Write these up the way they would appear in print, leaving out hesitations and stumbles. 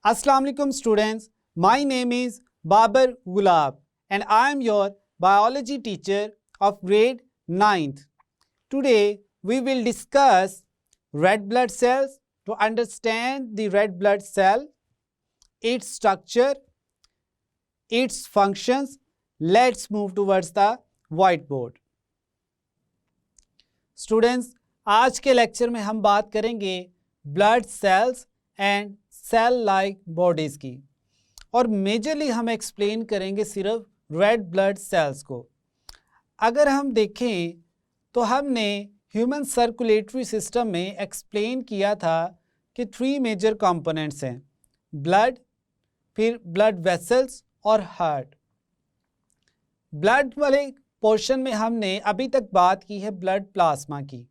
Assalamu alaikum students. My name is Babar Gulab and I am your biology teacher of grade 9th. Today we will discuss red blood cells. To understand the red blood cell, its structure, its functions, let's move towards the whiteboard. Students, आज के lecture में हम बात करेंगे blood cells and cell like bodies की और majorly हम explain करेंगे सिर्फ रेड ब्लड सेल्स को। अगर हम देखें तो हमने ह्यूमन सर्कुलेटरी सिस्टम में एक्सप्लेन किया था कि 3 मेजर कंपोनेंट्स हैं, ब्लड, फिर ब्लड वेसल्स और हार्ट। ब्लड वाले पोर्शन में हमने अभी तक बात की है ब्लड प्लाज्मा की।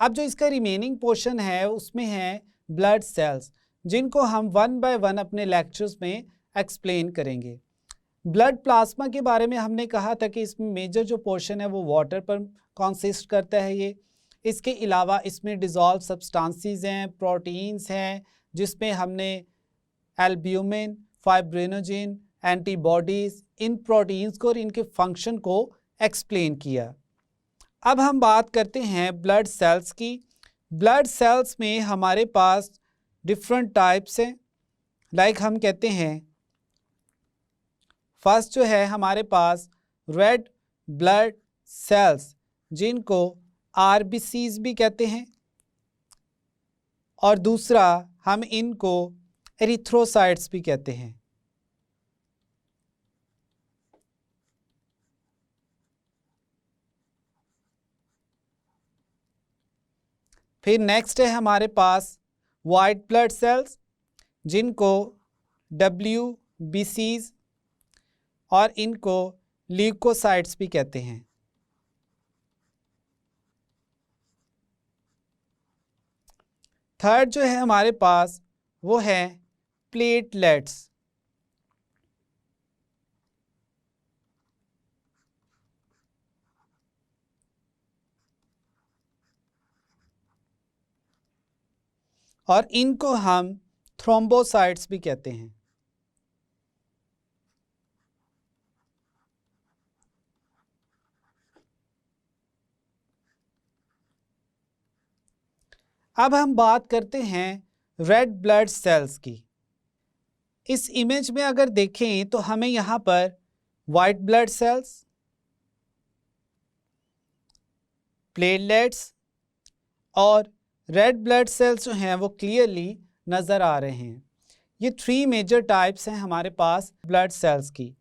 अब जो इसका रिमेनिंग पोर्शन है उसमें है ब्लड सेल्स, जिनको हम 1 बाय 1 अपने लेक्चर्स में एक्सप्लेन करेंगे। ब्लड प्लाज्मा के बारे में हमने कहा था कि इसमें मेजर जो पोर्शन है वो वाटर पर कंसिस्ट करता है ये। इसके अलावा इसमें डिज़ोल्व सब्सटेंसेस हैं, प्रोटीन्स हैं, जिसमें हमने एल्ब्यूमिन, फाइब्रिनोजिन, एंटीबॉडीज़, इन प्रोटीन्स को और इनके फंक्शन को एक्सप्लेन किया। अब हम बात करते हैं ब्लड सेल्स की। ब्लड सेल्स में हमारे पास डिफरेंट टाइप्स हैं। लाइक हम कहते हैं फर्स्ट जो है हमारे पास रेड ब्लड सेल्स, जिनको आरबीसीज भी कहते हैं, और दूसरा हम इनको एरिथ्रोसाइट्स भी कहते हैं। फिर नेक्स्ट है हमारे पास वाइट ब्लड सेल्स, जिनको WBCs और इनको ल्यूकोसाइट्स भी कहते हैं। थर्ड जो है हमारे पास वो है प्लेटलेट्स। और इनको हम थ्रोम्बोसाइट्स भी कहते हैं। अब हम बात करते हैं रेड ब्लड सेल्स की। इस इमेज में अगर देखें तो हमें यहाँ पर वाइट ब्लड सेल्स, प्लेटलेट्स और रेड ब्लड सेल्स जो हैं वो क्लियरली नज़र आ रहे हैं। ये 3 मेजर टाइप्स हैं हमारे पास ब्लड सेल्स की।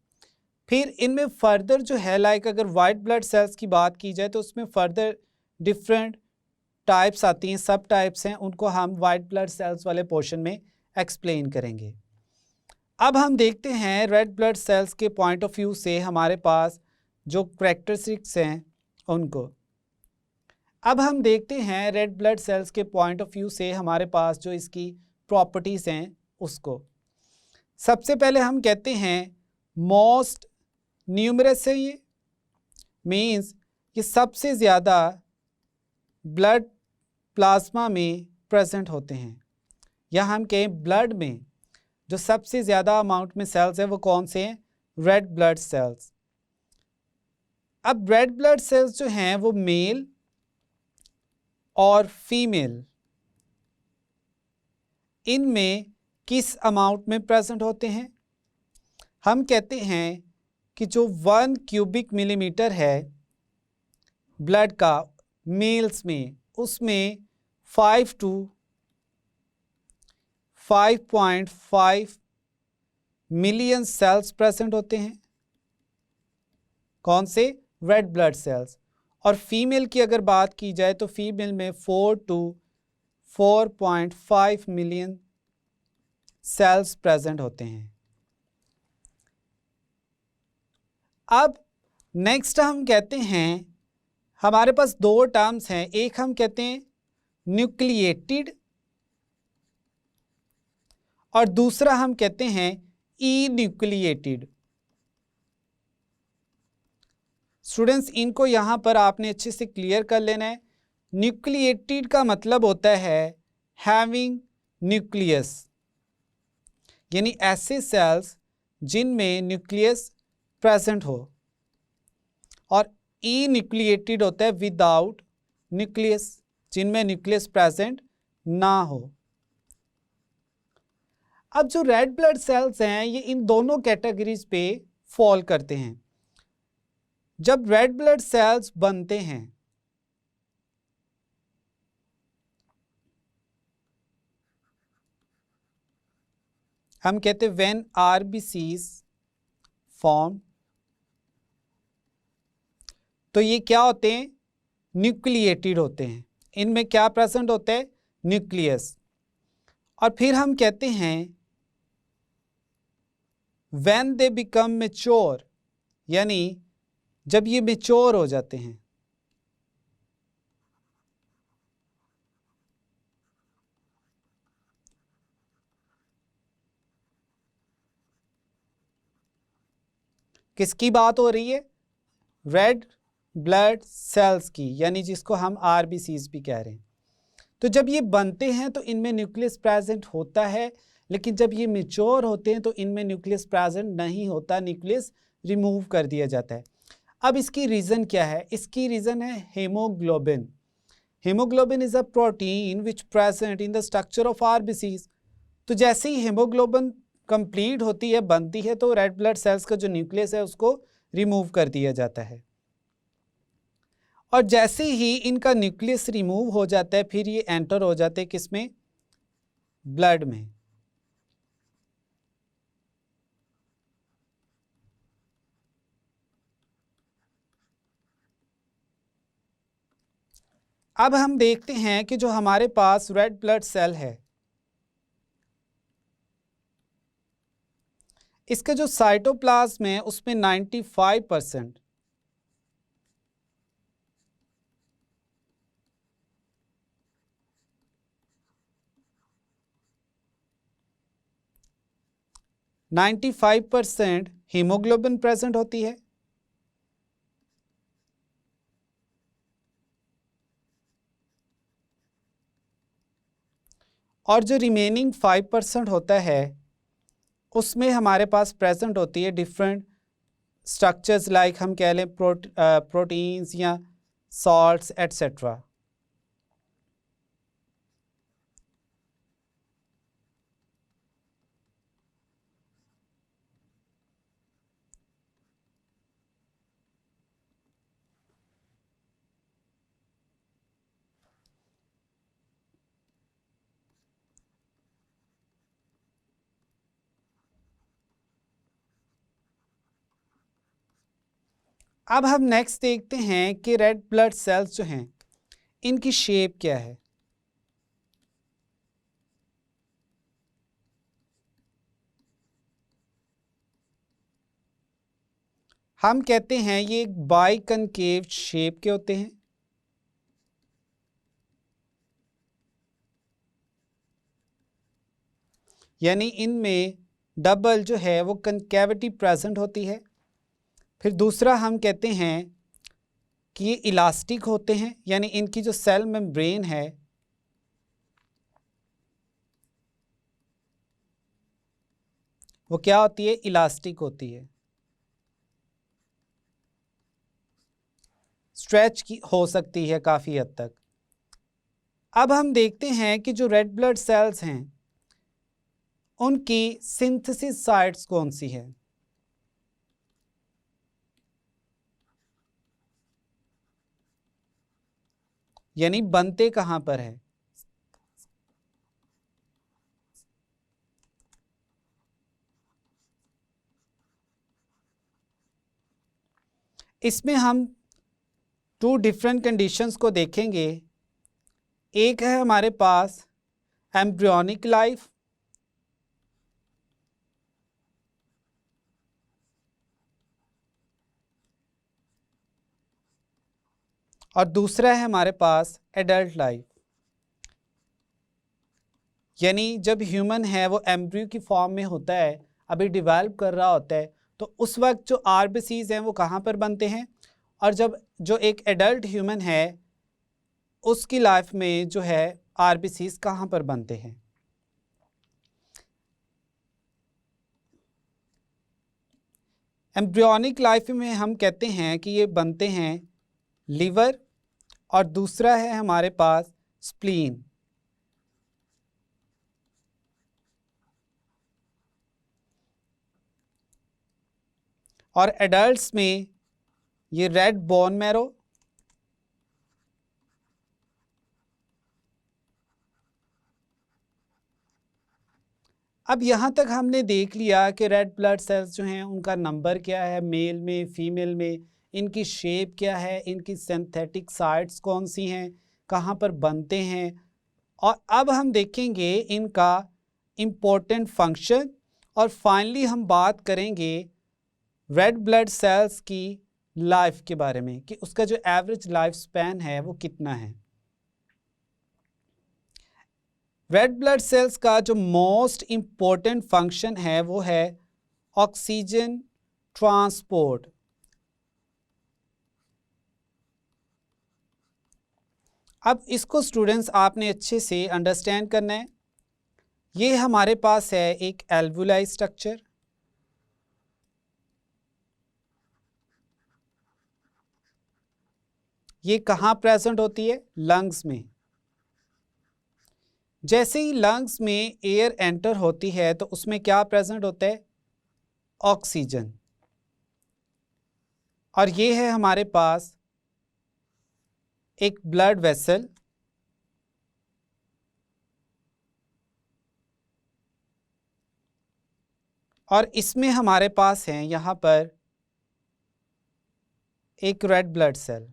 फिर इनमें फर्दर जो है लाइक अगर वाइट ब्लड सेल्स की बात की जाए तो उसमें फर्दर डिफरेंट टाइप्स आती हैं, सब टाइप्स हैं, उनको हम वाइट ब्लड सेल्स वाले पोर्शन में एक्सप्लेन करेंगे। अब हम देखते हैं रेड ब्लड सेल्स के पॉइंट ऑफ व्यू से हमारे पास जो करैक्टरिस्टिक्स हैं उनको। अब हम देखते हैं रेड ब्लड सेल्स के पॉइंट ऑफ व्यू से हमारे पास जो इसकी प्रॉपर्टीज़ हैं उसको। सबसे पहले हम कहते हैं मोस्ट न्यूमरस है, ये मीन्स ये सबसे ज़्यादा ब्लड प्लाज्मा में प्रेजेंट होते हैं। या हम कहें ब्लड में जो सबसे ज़्यादा अमाउंट में सेल्स है वो कौन से हैं? Red blood cells. अब रेड ब्लड सेल्स जो हैं वो मेल और फीमेल, इनमें किस अमाउंट में प्रेजेंट होते हैं? हम कहते हैं कि जो 1 क्यूबिक मिलीमीटर है ब्लड का मेल्स में, उसमें 5 to 5.5 मिलियन सेल्स प्रेजेंट होते हैं। कौन से? Red blood cells. और फीमेल की अगर बात की जाए तो फीमेल में 4 to 4.5 मिलियन सेल्स प्रेजेंट होते हैं। अब नेक्स्ट हम कहते हैं हमारे पास 2 टर्म्स हैं, एक हम कहते हैं न्यूक्लिएटेड और दूसरा हम कहते हैं इन्यूक्लिएटेड। स्टूडेंट्स, इनको यहाँ पर आपने अच्छे से क्लियर कर लेना है। न्यूक्लिएटेड का मतलब होता है हैविंग न्यूक्लियस, यानी ऐसे सेल्स जिनमें न्यूक्लियस प्रेजेंट हो, और ई न्यूक्लिएटेड होता है विदाउट न्यूक्लियस, जिनमें न्यूक्लियस प्रेजेंट ना हो। अब जो रेड ब्लड सेल्स हैं ये इन दोनों कैटेगरीज पे फॉल करते हैं। जब रेड ब्लड सेल्स बनते हैं हम कहते हैं व्हेन आरबीसीज फॉर्म, तो ये क्या होते हैं, न्यूक्लिएटेड होते हैं। इनमें क्या प्रेजेंट होता है, न्यूक्लियस। और फिर हम कहते हैं व्हेन दे बिकम मैच्योर, यानी जब ये मैच्योर हो जाते हैं। किसकी बात हो रही है, रेड ब्लड सेल्स की, यानी जिसको हम आरबीसीज भी कह रहे हैं। तो जब ये बनते हैं तो इनमें न्यूक्लियस प्रेजेंट होता है, लेकिन जब ये मैच्योर होते हैं तो इनमें न्यूक्लियस प्रेजेंट नहीं होता, न्यूक्लियस रिमूव कर दिया जाता है। अब इसकी रीज़न क्या है, इसकी रीज़न है haemoglobin. Haemoglobin is a protein which present in the structure of RBCs. तो जैसे ही हेमोग्लोबिन कंप्लीट होती है, बनती है, तो रेड ब्लड सेल्स का जो न्यूक्लियस है उसको रिमूव कर दिया जाता है। और जैसे ही इनका न्यूक्लियस रिमूव हो जाता है फिर ये एंटर हो जाते हैं किसमें, ब्लड में। अब हम देखते हैं कि जो हमारे पास रेड ब्लड सेल है, इसका जो साइटोप्लाज्म है उसमें 95% 95% हीमोग्लोबिन प्रेजेंट होती है, और जो रिमेनिंग 5% होता है उसमें हमारे पास प्रेजेंट होती है डिफरेंट स्ट्रक्चर्स, लाइक हम कह लें प्रोटीन्स या सॉल्ट्स एट्सेट्रा। अब हम नेक्स्ट देखते हैं कि रेड ब्लड सेल्स जो हैं इनकी शेप क्या है। हम कहते हैं ये एक बाइकनकेव शेप के होते हैं, यानी इनमें डबल जो है वो कनकेविटी प्रेजेंट होती है। फिर दूसरा हम कहते हैं कि ये इलास्टिक होते हैं, यानी इनकी जो सेल मेम्ब्रेन है वो क्या होती है, इलास्टिक होती है, स्ट्रेच की हो सकती है काफ़ी हद तक। अब हम देखते हैं कि जो रेड ब्लड सेल्स हैं उनकी सिंथेसिस साइट्स कौन सी है। यानी बनते कहाँ पर है, इसमें हम 2 डिफरेंट कंडीशंस को देखेंगे। एक है हमारे पास एम्ब्रियोनिक लाइफ, और दूसरा है हमारे पास एडल्ट लाइफ। यानी जब ह्यूमन है वो एम्ब्रियो की फॉर्म में होता है, अभी डिवेल्प कर रहा होता है, तो उस वक्त जो आरबीसीज हैं वो कहाँ पर बनते हैं, और जब जो एक एडल्ट ह्यूमन है उसकी लाइफ में जो है आरबीसीज कहाँ पर बनते हैं। एम्ब्रियोनिक लाइफ में हम कहते हैं कि ये बनते हैं लीवर, और दूसरा है हमारे पास स्प्लीन। और एडल्ट्स में ये रेड बोन मैरो, अब यहाँ तक हमने देख लिया कि रेड ब्लड सेल्स जो हैं उनका नंबर क्या है, मेल में, फीमेल में, इनकी शेप क्या है, इनकी सिंथेटिक साइट्स कौन सी हैं, कहाँ पर बनते हैं, और अब हम देखेंगे इनका इम्पोर्टेंट फंक्शन, और फाइनली हम बात करेंगे रेड ब्लड सेल्स की लाइफ के बारे में कि उसका जो एवरेज लाइफ स्पैन है वो कितना है। रेड ब्लड सेल्स का जो मोस्ट इम्पोर्टेंट फंक्शन है वो है ऑक्सीजन ट्रांसपोर्ट। अब इसको स्टूडेंट्स आपने अच्छे से अंडरस्टैंड करना है। ये हमारे पास है एक एल्वुलाई स्ट्रक्चर, ये कहाँ प्रेजेंट होती है, लंग्स में। जैसे ही लंग्स में एयर एंटर होती है तो उसमें क्या प्रेजेंट होता है, ऑक्सीजन। और ये है हमारे पास एक ब्लड वेसल, और इसमें हमारे पास है यहाँ पर एक रेड ब्लड सेल।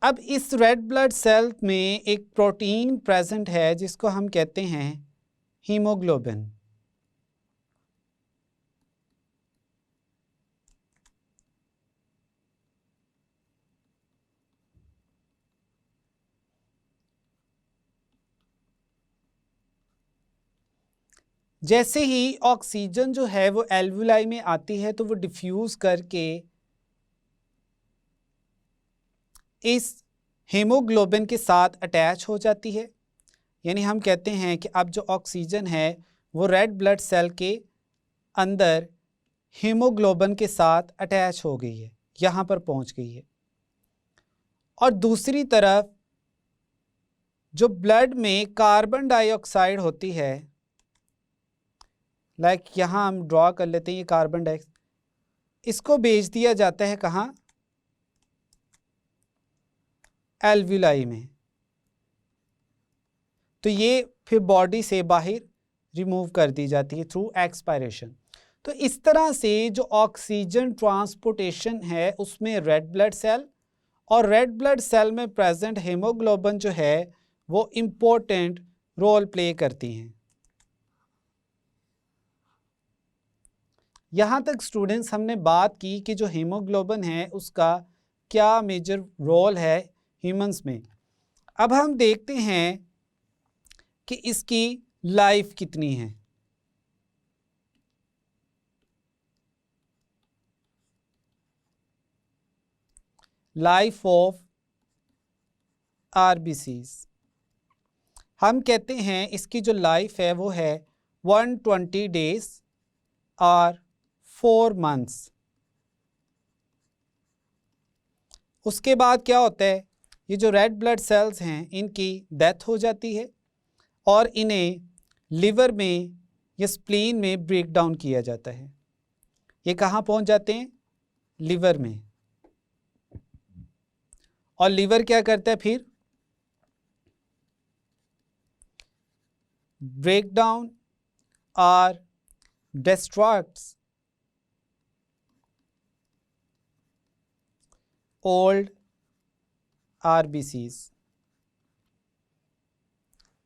अब इस रेड ब्लड सेल में एक प्रोटीन प्रेजेंट है जिसको हम कहते हैं हीमोग्लोबिन। जैसे ही ऑक्सीजन जो है वो एल्वुलाई में आती है तो वो डिफ्यूज करके इस हीमोग्लोबिन के साथ अटैच हो जाती है। यानी हम कहते हैं कि अब जो ऑक्सीजन है वो रेड ब्लड सेल के अंदर हीमोग्लोबिन के साथ अटैच हो गई है, यहाँ पर पहुँच गई है। और दूसरी तरफ जो ब्लड में कार्बन डाइऑक्साइड होती है, लाइक यहाँ हम ड्रॉ कर लेते हैं ये कार्बन डाइऑक्साइड, इसको भेज दिया जाता है कहाँ, एल्वुलाई में। तो ये फिर बॉडी से बाहर रिमूव कर दी जाती है थ्रू एक्सपायरेशन। तो इस तरह से जो ऑक्सीजन ट्रांसपोर्टेशन है उसमें रेड ब्लड सेल और रेड ब्लड सेल में प्रेजेंट हीमोग्लोबिन जो है वो इम्पोर्टेंट रोल प्ले करती हैं। यहाँ तक स्टूडेंट्स हमने बात की कि जो हीमोग्लोबिन है उसका क्या मेजर रोल है ह्यूमंस में। अब हम देखते हैं कि इसकी लाइफ कितनी है। लाइफ ऑफ आरबीसीज, हम कहते हैं इसकी जो लाइफ है वो है 120 डेज और 4 मंथ्स। उसके बाद क्या होता है, ये जो रेड ब्लड सेल्स हैं इनकी डेथ हो जाती है और इन्हें लिवर में या स्प्लीन में ब्रेक डाउन किया जाता है। ये कहाँ पहुँच जाते हैं, लिवर में। और लिवर क्या करता है फिर, ब्रेक डाउन और डिस्ट्रॉय्स ओल्ड आरबीसीज।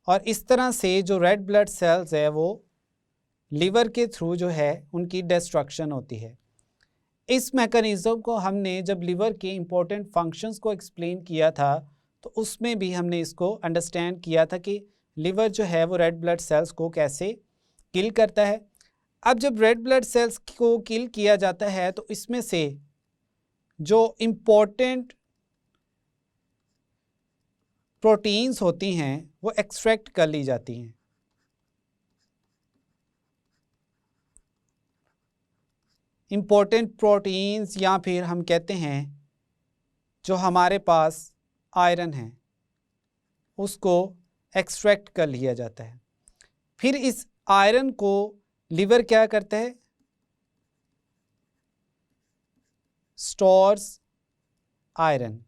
और इस तरह से जो रेड ब्लड सेल्स है वो लिवर के थ्रू जो है उनकी डिस्ट्रक्शन होती है। इस मैकेनिज्म को हमने जब लिवर के इम्पोर्टेंट फंक्शंस को एक्सप्लेन किया था तो उसमें भी हमने इसको अंडरस्टैंड किया था कि लिवर जो है वो रेड ब्लड सेल्स को कैसे किल करता है। अब जब रेड ब्लड सेल्स को किल किया जाता है तो इसमें से जो इम्पोर्टेंट प्रोटीन्स होती हैं वो एक्सट्रैक्ट कर ली जाती हैं। इंपॉर्टेंट प्रोटीन्स या फिर हम कहते हैं जो हमारे पास आयरन है उसको एक्सट्रैक्ट कर लिया जाता है। फिर इस आयरन को लिवर क्या करता है, स्टोर्स आयरन,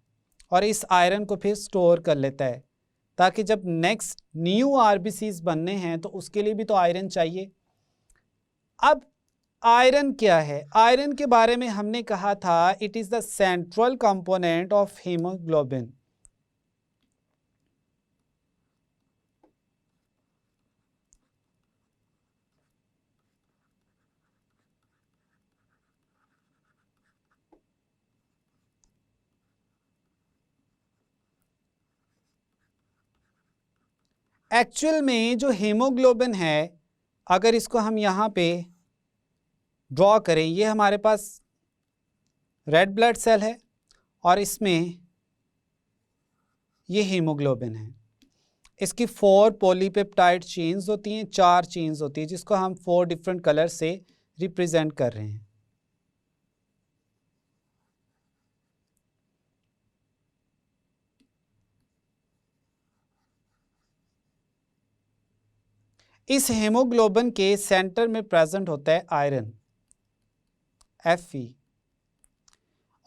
और इस आयरन को फिर स्टोर कर लेता है ताकि जब नेक्स्ट न्यू आरबीसीज बनने हैं तो उसके लिए भी तो आयरन चाहिए। अब आयरन क्या है? आयरन के बारे में हमने कहा था it is the central component of haemoglobin. Actual में जो हीमोग्लोबिन है, अगर इसको हम यहाँ पे ड्रॉ करें, ये हमारे पास रेड ब्लड सेल है और इसमें ये हीमोग्लोबिन है। इसकी 4 पॉलीपेप्टाइड चेन्स होती हैं, 4 चेन्स होती है जिसको हम 4 डिफरेंट कलर से रिप्रेजेंट कर रहे हैं। इस हेमोग्लोबिन के सेंटर में प्रेजेंट होता है आयरन Fe,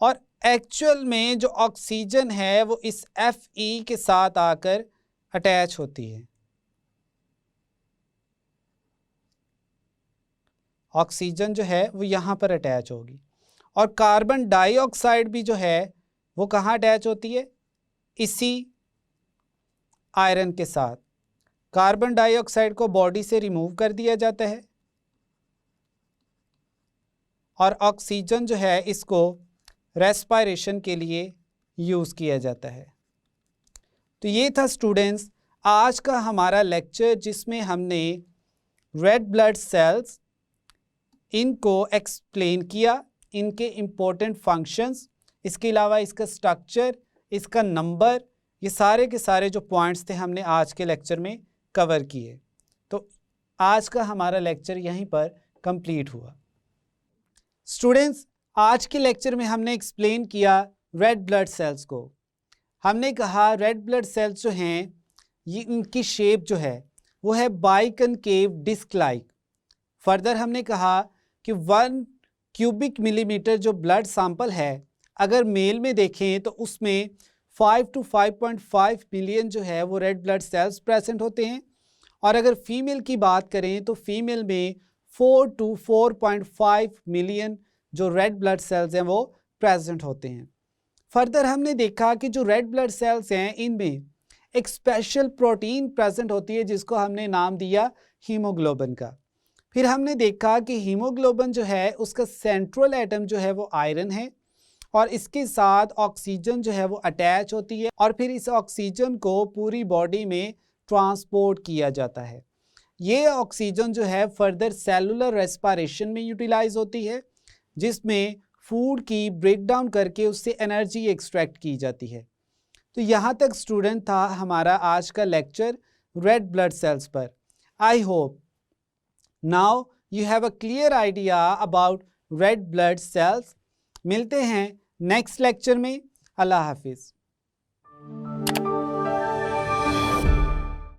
और एक्चुअल में जो ऑक्सीजन है वो इस Fe के साथ आकर अटैच होती है। ऑक्सीजन जो है वो यहाँ पर अटैच होगी, और कार्बन डाइऑक्साइड भी जो है वो कहाँ अटैच होती है, इसी आयरन के साथ। कार्बन डाइऑक्साइड को बॉडी से रिमूव कर दिया जाता है और ऑक्सीजन जो है इसको रेस्पिरेशन के लिए यूज़ किया जाता है। तो ये था स्टूडेंट्स आज का हमारा लेक्चर जिसमें हमने रेड ब्लड सेल्स इनको एक्सप्लेन किया, इनके इम्पोर्टेंट फंक्शंस, इसके अलावा इसका स्ट्रक्चर, इसका नंबर, ये सारे के सारे जो पॉइंट्स थे हमने आज के लेक्चर में कवर किए। तो आज का हमारा लेक्चर यहीं पर कंप्लीट हुआ। स्टूडेंट्स आज के लेक्चर में हमने एक्सप्लेन किया रेड ब्लड सेल्स को। हमने कहा रेड ब्लड सेल्स जो हैं ये इनकी शेप जो है वो है बाइकनकेव डिस्क लाइक। फर्दर हमने कहा कि 1 क्यूबिक मिलीमीटर जो ब्लड सैंपल है अगर मेल में देखें तो उसमें 5 to 5.5 मिलियन जो है वो रेड ब्लड सेल्स प्रेजेंट होते हैं, और अगर फीमेल की बात करें तो फीमेल में 4 to 4.5 मिलियन जो रेड ब्लड सेल्स हैं वो प्रेजेंट होते हैं। फर्दर हमने देखा कि जो रेड ब्लड सेल्स हैं इनमें एक स्पेशल प्रोटीन प्रेजेंट होती है जिसको हमने नाम दिया हीमोग्लोबिन का। फिर हमने देखा कि हीमोग्लोबिन जो है उसका सेंट्रल एटम जो है वो आयरन है, और इसके साथ ऑक्सीजन जो है वो अटैच होती है, और फिर इस ऑक्सीजन को पूरी बॉडी में ट्रांसपोर्ट किया जाता है। ये ऑक्सीजन जो है फर्दर सेलुलर रेस्पिरेशन में यूटिलाइज होती है जिसमें फूड की ब्रेकडाउन करके उससे एनर्जी एक्सट्रैक्ट की जाती है। तो यहाँ तक स्टूडेंट था हमारा आज का लेक्चर रेड ब्लड सेल्स पर। I hope now you have a clear idea about red blood cells. मिलते हैं नेक्स्ट लेक्चर में। अल्लाह हाफिज़।